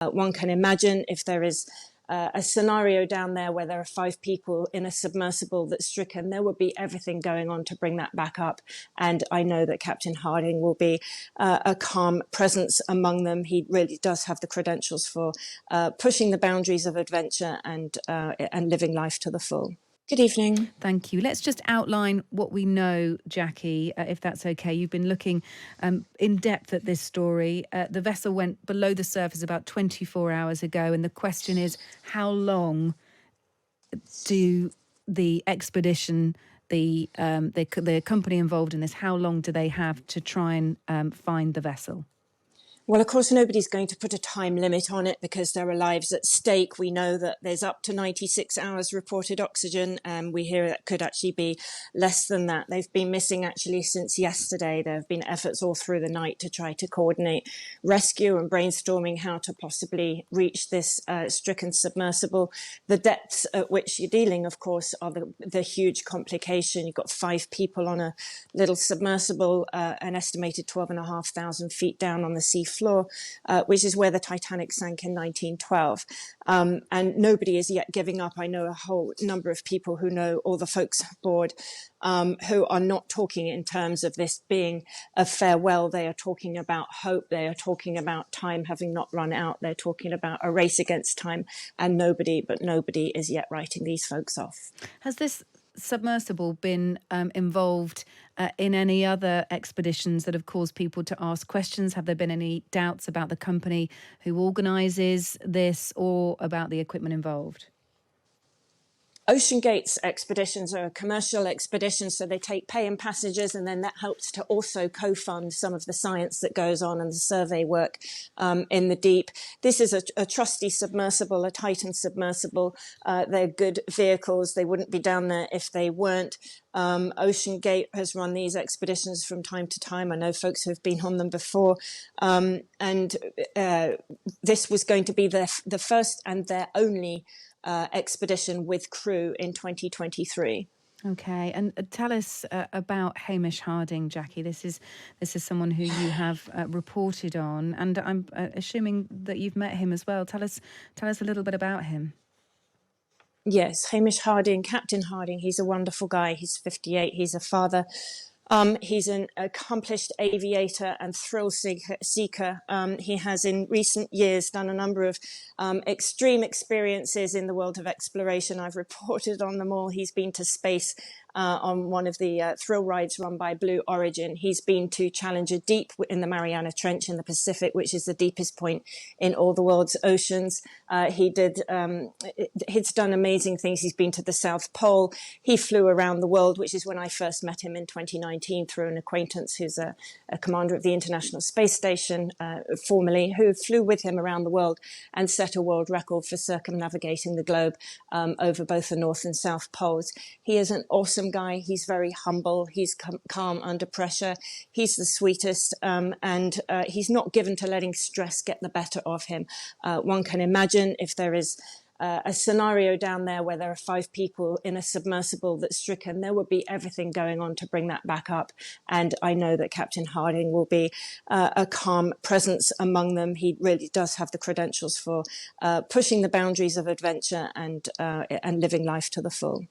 One can imagine if there is a scenario down there where there are 5 people in a submersible that's stricken, there would be everything going on to bring that back up. And I know that Captain Harding will be a calm presence among them. He really does have the credentials for pushing the boundaries of adventure and living life to the full. Good evening. Thank you. Let's just outline what we know, Jackie, if that's okay. You've been looking in depth at this story. The vessel went below the surface about 24 hours ago, and the question is, how long do the expedition, the company involved in this, how long do they have to try and find the vessel? Well, of course, nobody's going to put a time limit on it because there are lives at stake. We know that there's up to 96 hours reported oxygen, and we hear it could actually be less than that. They've been missing actually since yesterday. There have been efforts all through the night to try to coordinate rescue and brainstorming how to possibly reach this stricken submersible. The depths at which you're dealing, of course, are the huge complication. You've got 5 people on a little submersible, an estimated 12,500 feet down on the sea floor, which is where the Titanic sank in 1912. And nobody is yet giving up. I know a whole number of people who know all the folks aboard who are not talking in terms of this being a farewell. They are talking about hope. They are talking about time having not run out. They're talking about a race against time, and nobody is yet writing these folks off. Has this submersible been involved in any other expeditions that have caused people to ask questions? Have there been any doubts about the company who organises this or about the equipment involved? OceanGate's expeditions are commercial expeditions, so they take paying passengers, and then that helps to also co-fund some of the science that goes on and the survey work in the deep. This is a trusty submersible, a Titan submersible. They're good vehicles. They wouldn't be down there if they weren't. OceanGate has run these expeditions from time to time. I know folks who have been on them before. And this was going to be the first and their only expedition with crew in 2023. Okay, and tell us about Hamish Harding, Jackie. This is someone who you have reported on, and I'm assuming that you've met him as well. Tell us a little bit about him. Yes, Hamish Harding, Captain Harding. He's a wonderful guy. He's 58. He's a father. He's an accomplished aviator and thrill seeker. He has in recent years done a number of extreme experiences in the world of exploration. I've reported on them all. He's been to space on one of the thrill rides run by Blue Origin. He's been to Challenger Deep in the Mariana Trench in the Pacific, which is the deepest point in all the world's oceans. He's done amazing things. He's been to the South Pole. He flew around the world, which is when I first met him in 2019 through an acquaintance who's a commander of the International Space Station, formerly, who flew with him around the world and set a world record for circumnavigating the globe over both the North and South Poles. He is an awesome guy. He's very humble. He's calm under pressure. He's the sweetest, and he's not given to letting stress get the better of him. One can imagine if there is a scenario down there where there are 5 people in a submersible that's stricken, there would be everything going on to bring that back up. And I know that Captain Harding will be a calm presence among them. He really does have the credentials for pushing the boundaries of adventure and living life to the full.